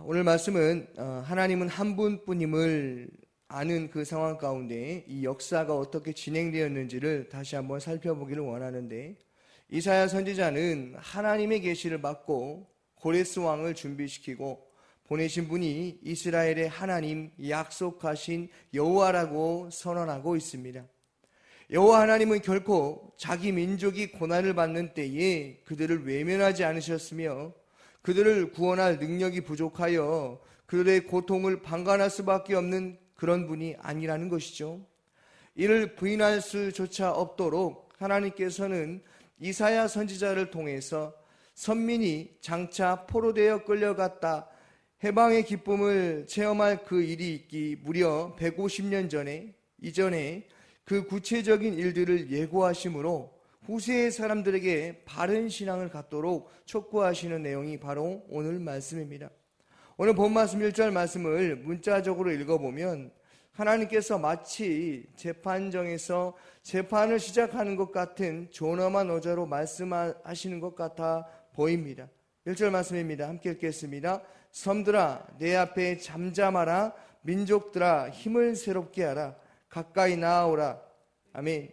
오늘 말씀은 하나님은 한 분뿐임을 아는 그 상황 가운데 이 역사가 어떻게 진행되었는지를 다시 한번 살펴보기를 원하는데, 이사야 선지자는 하나님의 계시를 받고 고레스 왕을 준비시키고 보내신 분이 이스라엘의 하나님, 약속하신 여호와라고 선언하고 있습니다. 여호와 하나님은 결코 자기 민족이 고난을 받는 때에 그들을 외면하지 않으셨으며 그들을 구원할 능력이 부족하여 그들의 고통을 방관할 수밖에 없는 그런 분이 아니라는 것이죠. 이를 부인할 수조차 없도록 하나님께서는 이사야 선지자를 통해서 선민이 장차 포로되어 끌려갔다 해방의 기쁨을 체험할 그 일이 있기 무려 150년 이전에 그 구체적인 일들을 예고하심으로 후세의 사람들에게 바른 신앙을 갖도록 촉구하시는 내용이 바로 오늘 말씀입니다. 오늘 본 말씀 1절 말씀을 문자적으로 읽어보면 하나님께서 마치 재판정에서 재판을 시작하는 것 같은 존엄한 어조로 말씀하시는 것 같아 보입니다. 1절 말씀입니다. 함께 읽겠습니다. 섬들아 내 앞에 잠잠하라. 민족들아 힘을 새롭게 하라. 가까이 나아오라. 아멘.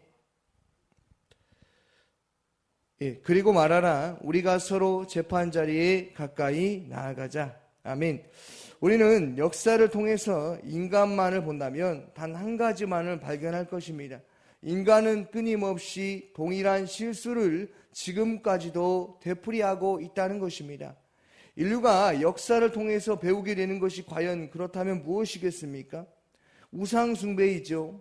그리고 말하라. 우리가 서로 재판자리에 가까이 나아가자. 아멘. 우리는 역사를 통해서 인간만을 본다면 단 한 가지만을 발견할 것입니다. 인간은 끊임없이 동일한 실수를 지금까지도 되풀이하고 있다는 것입니다. 인류가 역사를 통해서 배우게 되는 것이 과연 그렇다면 무엇이겠습니까? 우상 숭배이죠.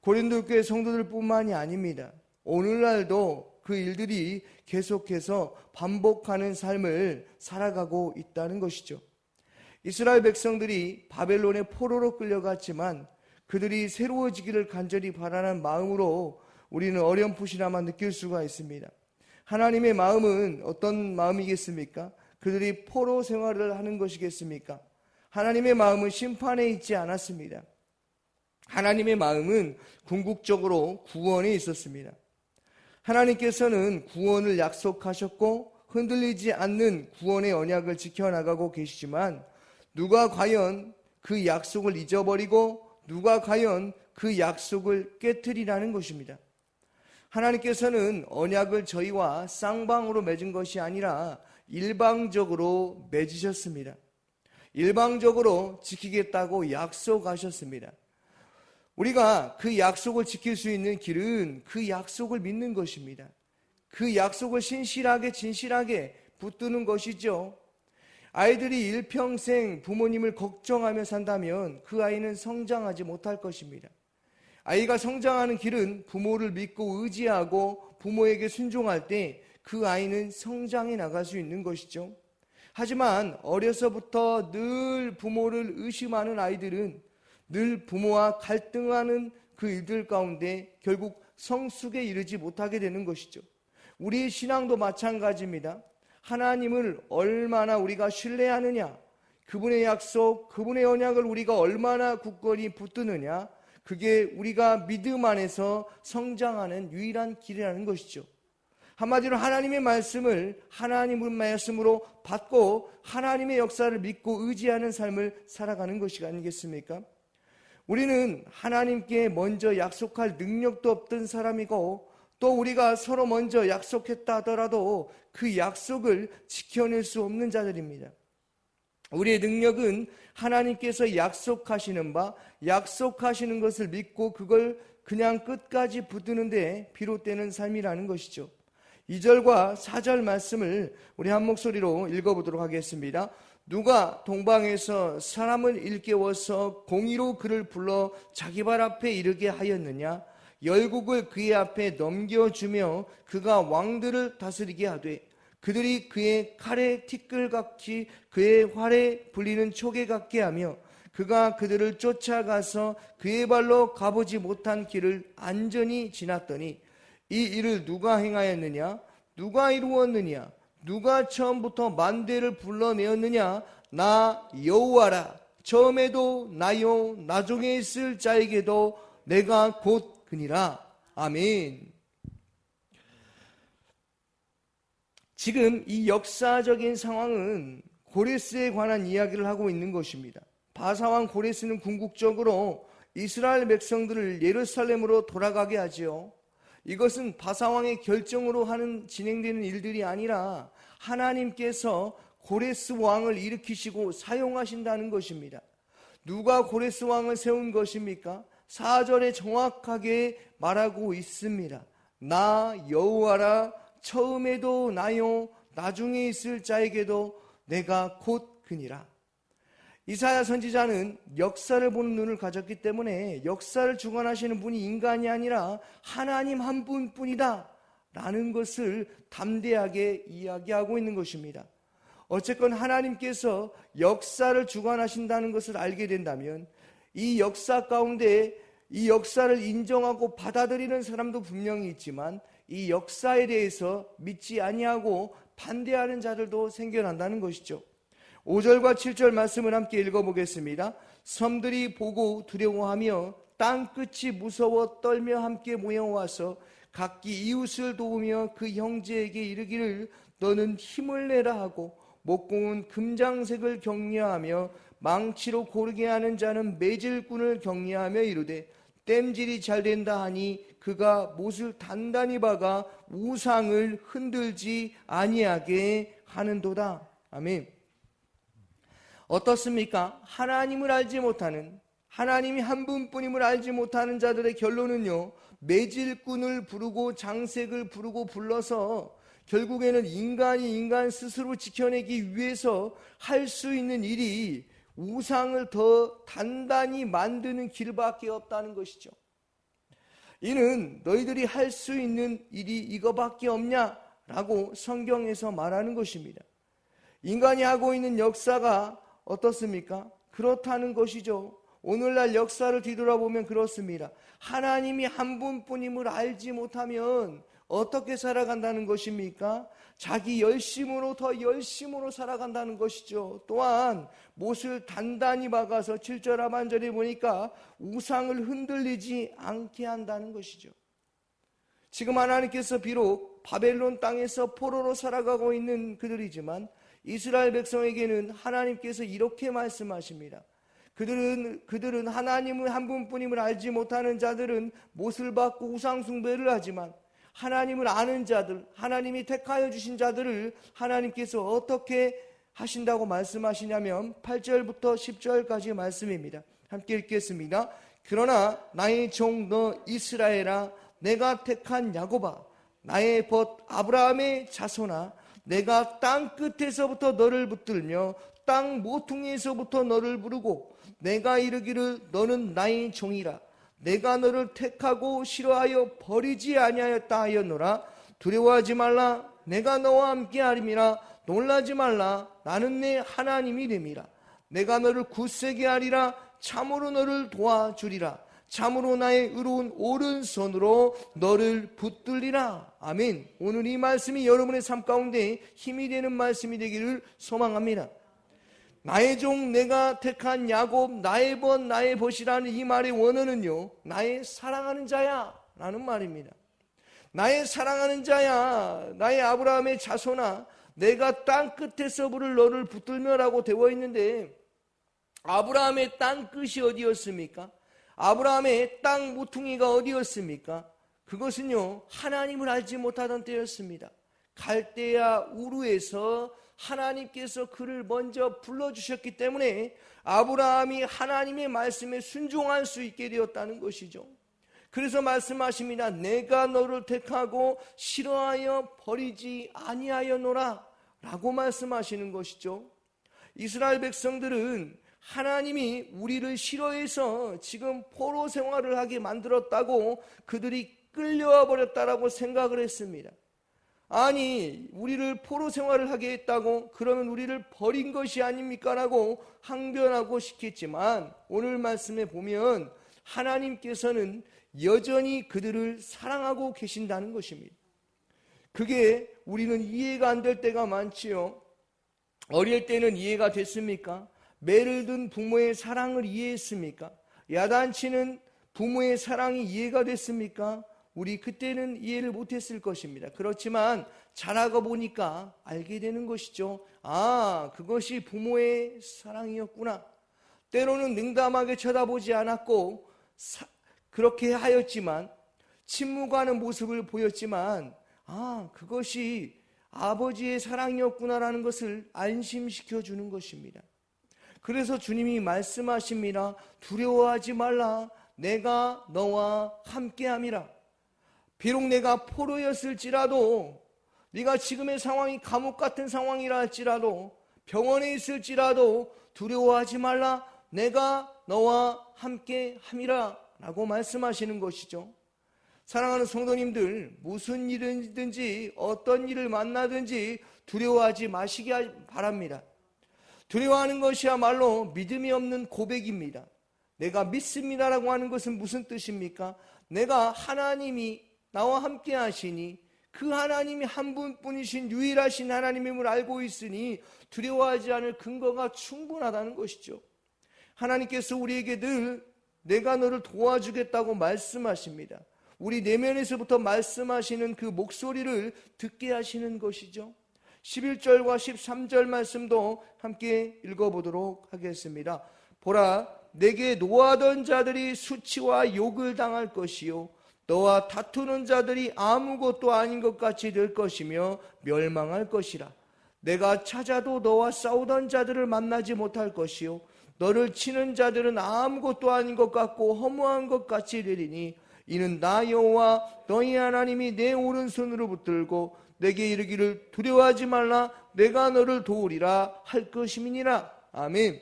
고린도 교회 성도들 뿐만이 아닙니다. 오늘날도 그 일들이 계속해서 반복하는 삶을 살아가고 있다는 것이죠. 이스라엘 백성들이 바벨론의 포로로 끌려갔지만 그들이 새로워지기를 간절히 바라는 마음으로 우리는 어렴풋이나마 느낄 수가 있습니다. 하나님의 마음은 어떤 마음이겠습니까? 그들이 포로 생활을 하는 것이겠습니까? 하나님의 마음은 심판에 있지 않았습니다. 하나님의 마음은 궁극적으로 구원에 있었습니다. 하나님께서는 구원을 약속하셨고 흔들리지 않는 구원의 언약을 지켜나가고 계시지만 누가 과연 그 약속을 잊어버리고 누가 과연 그 약속을 깨트리라는 것입니다. 하나님께서는 언약을 저희와 쌍방으로 맺은 것이 아니라 일방적으로 맺으셨습니다. 일방적으로 지키겠다고 약속하셨습니다. 우리가 그 약속을 지킬 수 있는 길은 그 약속을 믿는 것입니다. 그 약속을 신실하게 진실하게 붙드는 것이죠. 아이들이 일평생 부모님을 걱정하며 산다면 그 아이는 성장하지 못할 것입니다. 아이가 성장하는 길은 부모를 믿고 의지하고 부모에게 순종할 때 그 아이는 성장해 나갈 수 있는 것이죠. 하지만 어려서부터 늘 부모를 의심하는 아이들은 늘 부모와 갈등하는 그 일들 가운데 결국 성숙에 이르지 못하게 되는 것이죠. 우리의 신앙도 마찬가지입니다. 하나님을 얼마나 우리가 신뢰하느냐, 그분의 약속, 그분의 언약을 우리가 얼마나 굳건히 붙드느냐, 그게 우리가 믿음 안에서 성장하는 유일한 길이라는 것이죠. 한마디로 하나님의 말씀을 하나님의 말씀으로 받고 하나님의 역사를 믿고 의지하는 삶을 살아가는 것이 아니겠습니까? 우리는 하나님께 먼저 약속할 능력도 없던 사람이고 또 우리가 서로 먼저 약속했다 하더라도 그 약속을 지켜낼 수 없는 자들입니다. 우리의 능력은 하나님께서 약속하시는 바, 약속하시는 것을 믿고 그걸 그냥 끝까지 붙드는 데 비롯되는 삶이라는 것이죠. 2절과 4절 말씀을 우리 한 목소리로 읽어보도록 하겠습니다. 누가 동방에서 사람을 일깨워서 공의로 그를 불러 자기 발 앞에 이르게 하였느냐? 열국을 그의 앞에 넘겨주며 그가 왕들을 다스리게 하되 그들이 그의 칼에 티끌같이 그의 활에 불리는 촉에 같게 하며 그가 그들을 쫓아가서 그의 발로 가보지 못한 길을 안전히 지났더니 이 일을 누가 행하였느냐? 누가 이루었느냐? 누가 처음부터 만대를 불러내었느냐? 나 여호와라. 처음에도 나요 나중에 있을 자에게도 내가 곧 그니라. 아멘. 지금 이 역사적인 상황은 고레스에 관한 이야기를 하고 있는 것입니다. 바사왕 고레스는 궁극적으로 이스라엘 백성들을 예루살렘으로 돌아가게 하지요. 이것은 바사왕의 결정으로 진행되는 일들이 아니라 하나님께서 고레스 왕을 일으키시고 사용하신다는 것입니다. 누가 고레스 왕을 세운 것입니까? 4절에 정확하게 말하고 있습니다. 나 여호와라, 처음에도 나요, 나중에 있을 자에게도 내가 곧 그니라. 이사야 선지자는 역사를 보는 눈을 가졌기 때문에 역사를 주관하시는 분이 인간이 아니라 하나님 한 분뿐이다 라는 것을 담대하게 이야기하고 있는 것입니다. 어쨌건 하나님께서 역사를 주관하신다는 것을 알게 된다면 이 역사 가운데 이 역사를 인정하고 받아들이는 사람도 분명히 있지만 이 역사에 대해서 믿지 아니하고 반대하는 자들도 생겨난다는 것이죠. 5절과 7절 말씀을 함께 읽어보겠습니다. 섬들이 보고 두려워하며 땅끝이 무서워 떨며 함께 모여와서 각기 이웃을 도우며 그 형제에게 이르기를 너는 힘을 내라 하고 목공은 금장색을 격려하며 망치로 고르게 하는 자는 매질꾼을 격려하며 이르되 땜질이 잘 된다 하니 그가 못을 단단히 박아 우상을 흔들지 아니하게 하는도다. 아멘. 어떻습니까? 하나님을 알지 못하는, 하나님이 한 분뿐임을 알지 못하는 자들의 결론은요, 매질꾼을 부르고 장색을 부르고 불러서 결국에는 인간이 인간 스스로 지켜내기 위해서 할 수 있는 일이 우상을 더 단단히 만드는 길밖에 없다는 것이죠. 이는 너희들이 할 수 있는 일이 이거밖에 없냐라고 성경에서 말하는 것입니다. 인간이 하고 있는 역사가 어떻습니까? 그렇다는 것이죠. 오늘날 역사를 뒤돌아보면 그렇습니다. 하나님이 한 분뿐임을 알지 못하면 어떻게 살아간다는 것입니까? 자기 열심으로 더 열심으로 살아간다는 것이죠. 또한 못을 단단히 박아서 7절 하반절에 보니까 우상을 흔들리지 않게 한다는 것이죠. 지금 하나님께서 비록 바벨론 땅에서 포로로 살아가고 있는 그들이지만 이스라엘 백성에게는 하나님께서 이렇게 말씀하십니다. 그들은 하나님을 한 분뿐임을 알지 못하는 자들은 못을 받고 우상 숭배를 하지만 하나님을 아는 자들, 하나님이 택하여 주신 자들을 하나님께서 어떻게 하신다고 말씀하시냐면 8절부터 10절까지 말씀입니다. 함께 읽겠습니다. 그러나 나의 종 너 이스라엘아, 내가 택한 야곱아, 나의 벗 아브라함의 자손아, 내가 땅 끝에서부터 너를 붙들며 땅 모퉁이에서부터 너를 부르고 내가 이르기를 너는 나의 종이라. 내가 너를 택하고 싫어하여 버리지 아니하였다 하였노라. 두려워하지 말라. 내가 너와 함께하림이라. 놀라지 말라. 나는 내 하나님이 됨이라. 내가 너를 굳세게 하리라. 참으로 너를 도와주리라. 참으로 나의 의로운 오른손으로 너를 붙들리라. 아멘. 오늘 이 말씀이 여러분의 삶 가운데 힘이 되는 말씀이 되기를 소망합니다. 나의 종 내가 택한 야곱, 나의 벗 나의 벗이라는 이 말의 원어는요, 나의 사랑하는 자야 라는 말입니다. 나의 사랑하는 자야, 나의 아브라함의 자손아, 내가 땅 끝에서 부를 너를 붙들며라고 되어 있는데 아브라함의 땅 끝이 어디였습니까? 아브라함의 땅 모퉁이가 어디였습니까? 그것은요, 하나님을 알지 못하던 때였습니다. 갈대아 우르에서 하나님께서 그를 먼저 불러주셨기 때문에 아브라함이 하나님의 말씀에 순종할 수 있게 되었다는 것이죠. 그래서 말씀하십니다. 내가 너를 택하고 싫어하여 버리지 아니하였노라 라고 말씀하시는 것이죠. 이스라엘 백성들은 하나님이 우리를 싫어해서 지금 포로 생활을 하게 만들었다고 그들이 끌려와 버렸다라고 생각을 했습니다. 아니, 우리를 포로 생활을 하게 했다고 그러면 우리를 버린 것이 아닙니까? 라고 항변하고 싶겠지만 오늘 말씀에 보면 하나님께서는 여전히 그들을 사랑하고 계신다는 것입니다. 그게 우리는 이해가 안 될 때가 많지요. 어릴 때는 이해가 됐습니까? 매를 든 부모의 사랑을 이해했습니까? 야단치는 부모의 사랑이 이해가 됐습니까? 우리 그때는 이해를 못했을 것입니다. 그렇지만 자라가 보니까 알게 되는 것이죠. 아, 그것이 부모의 사랑이었구나. 때로는 냉담하게 쳐다보지 않았고 그렇게 하였지만, 침묵하는 모습을 보였지만, 아, 그것이 아버지의 사랑이었구나라는 것을 안심시켜 주는 것입니다. 그래서 주님이 말씀하십니다. 두려워하지 말라. 내가 너와 함께함이라. 비록 내가 포로였을지라도, 네가 지금의 상황이 감옥 같은 상황이라 할지라도, 병원에 있을지라도 두려워하지 말라. 내가 너와 함께함이라 라고 말씀하시는 것이죠. 사랑하는 성도님들, 무슨 일이든지 어떤 일을 만나든지 두려워하지 마시기 바랍니다. 두려워하는 것이야말로 믿음이 없는 고백입니다. 내가 믿습니다라고 하는 것은 무슨 뜻입니까? 내가 하나님이 나와 함께 하시니, 그 하나님이 한 분뿐이신 유일하신 하나님임을 알고 있으니 두려워하지 않을 근거가 충분하다는 것이죠. 하나님께서 우리에게 늘 내가 너를 도와주겠다고 말씀하십니다. 우리 내면에서부터 말씀하시는 그 목소리를 듣게 하시는 것이죠. 11절과 13절 말씀도 함께 읽어보도록 하겠습니다. 보라, 내게 노하던 자들이 수치와 욕을 당할 것이요, 너와 다투는 자들이 아무것도 아닌 것 같이 될 것이며 멸망할 것이라. 내가 찾아도 너와 싸우던 자들을 만나지 못할 것이요, 너를 치는 자들은 아무것도 아닌 것 같고 허무한 것 같이 되리니, 이는 나 여호와 너희 하나님이 내 오른손으로 붙들고 내게 이르기를 두려워하지 말라. 내가 너를 도우리라 할 것임이니라. 아멘.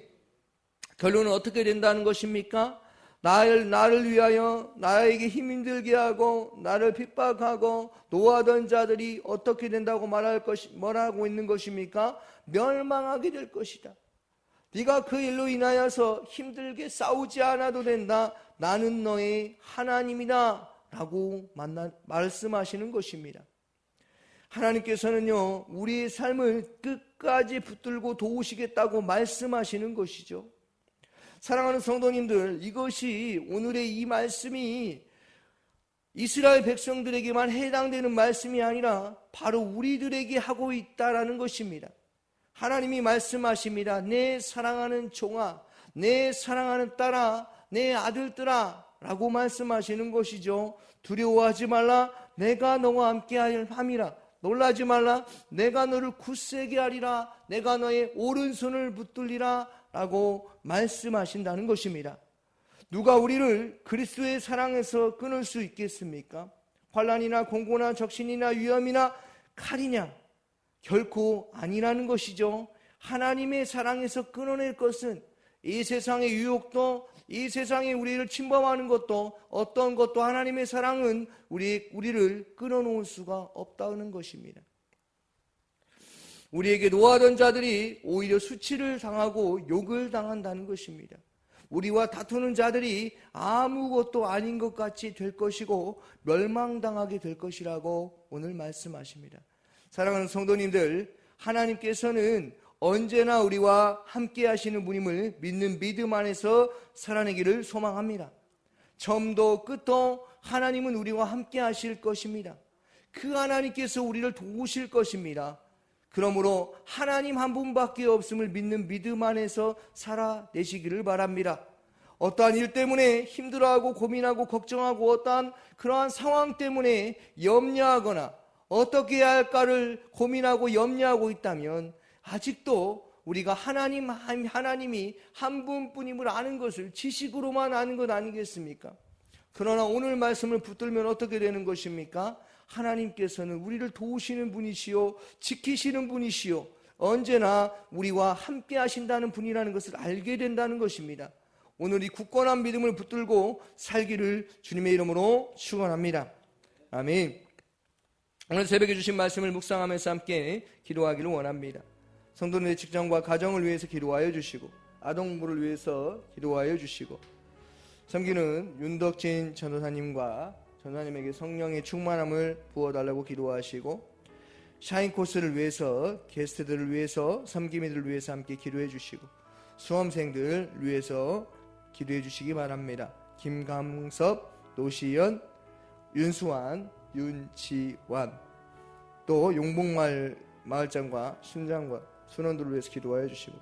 결론은 어떻게 된다는 것입니까? 나를 위하여 나에게 힘 들게 하고 나를 핍박하고 노하던 자들이 어떻게 된다고 말하고 있는 것입니까? 멸망하게 될 것이다. 네가 그 일로 인하여서 힘들게 싸우지 않아도 된다. 나는 너의 하나님이다 라고 말씀하시는 것입니다. 하나님께서는요, 우리의 삶을 끝까지 붙들고 도우시겠다고 말씀하시는 것이죠. 사랑하는 성도님들, 이것이 오늘의 이 말씀이 이스라엘 백성들에게만 해당되는 말씀이 아니라 바로 우리들에게 하고 있다라는 것입니다. 하나님이 말씀하십니다. 내 사랑하는 종아, 내 사랑하는 딸아, 내 아들들아 라고 말씀하시는 것이죠. 두려워하지 말라. 내가 너와 함께 함이라. 놀라지 말라. 내가 너를 굳세게 하리라. 내가 너의 오른손을 붙들리라 라고 말씀하신다는 것입니다. 누가 우리를 그리스도의 사랑에서 끊을 수 있겠습니까? 환난이나 공고나 적신이나 위험이나 칼이냐? 결코 아니라는 것이죠. 하나님의 사랑에서 끊어낼 것은 이 세상의 유혹도, 이 세상에 우리를 침범하는 것도, 어떤 것도 하나님의 사랑은 우리를 끊어놓을 수가 없다는 것입니다. 우리에게 노하던 자들이 오히려 수치를 당하고 욕을 당한다는 것입니다. 우리와 다투는 자들이 아무것도 아닌 것 같이 될 것이고 멸망당하게 될 것이라고 오늘 말씀하십니다. 사랑하는 성도님들, 하나님께서는 언제나 우리와 함께 하시는 분임을 믿는 믿음 안에서 살아내기를 소망합니다. 처음도 끝도 하나님은 우리와 함께 하실 것입니다. 그 하나님께서 우리를 도우실 것입니다. 그러므로 하나님 한 분밖에 없음을 믿는 믿음 안에서 살아내시기를 바랍니다. 어떠한 일 때문에 힘들어하고 고민하고 걱정하고 어떠한 그러한 상황 때문에 염려하거나 어떻게 해야 할까를 고민하고 염려하고 있다면 아직도 우리가 하나님이 한 분뿐임을 아는 것을 지식으로만 아는 것 아니겠습니까? 그러나 오늘 말씀을 붙들면 어떻게 되는 것입니까? 하나님께서는 우리를 도우시는 분이시요, 지키시는 분이시요, 언제나 우리와 함께 하신다는 분이라는 것을 알게 된다는 것입니다. 오늘 이 굳건한 믿음을 붙들고 살기를 주님의 이름으로 축원합니다. 아멘. 오늘 새벽에 주신 말씀을 묵상하면서 함께 기도하기를 원합니다. 성도님의 직장과 가정을 위해서 기도하여 주시고, 아동부를 위해서 기도하여 주시고, 섬기는 윤덕진 전도사님과 전도사님에게 성령의 충만함을 부어달라고 기도하시고, 샤인 코스를 위해서, 게스트들을 위해서, 섬김이들을 위해서 함께 기도해 주시고, 수험생들 위해서 기도해 주시기 바랍니다. 김감섭, 노시연, 윤수환, 윤지완, 또 용복마을장과 신장과 순원들을 위해서 기도하여 주시고,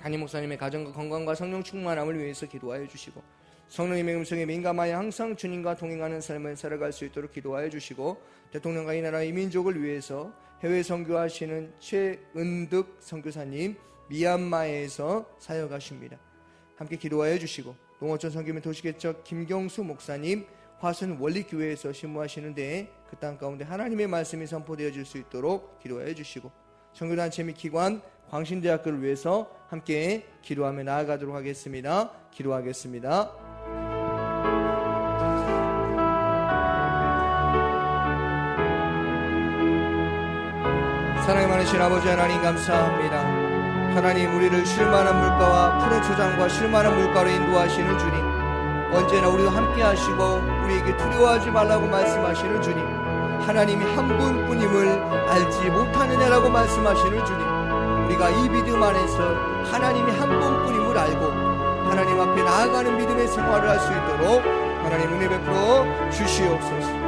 담임 목사님의 가정과 건강과 성령 충만함을 위해서 기도하여 주시고, 성령님의 음성에 민감하여 항상 주님과 동행하는 삶을 살아갈 수 있도록 기도하여 주시고, 대통령과 이 나라 이 민족을 위해서 해외 선교하시는 최은득 선교사님 미얀마에서 사역하십니다. 함께 기도하여 주시고, 농어촌 선교민 도시개척 김경수 목사님 화순 원리교회에서 심무하시는데 그 땅 가운데 하나님의 말씀이 선포되어질 수 있도록 기도하여 주시고, 선교단체 및 기관 광신대학교를 위해서 함께 기도하며 나아가도록 하겠습니다. 기도하겠습니다. 사랑이 많으신 아버지 하나님 감사합니다. 하나님, 우리를 쉴만한 물가와 푸른 초장과 쉴만한 물가로 인도하시는 주님, 언제나 우리와 함께 하시고 우리에게 두려워하지 말라고 말씀하시는 주님, 하나님이 한 분뿐임을 알지 못하느냐라고 말씀하시는 주님, 우리가 이 믿음 안에서 하나님이 한 분뿐임을 알고 하나님 앞에 나아가는 믿음의 생활을 할 수 있도록 하나님 은혜 베풀어 주시옵소서.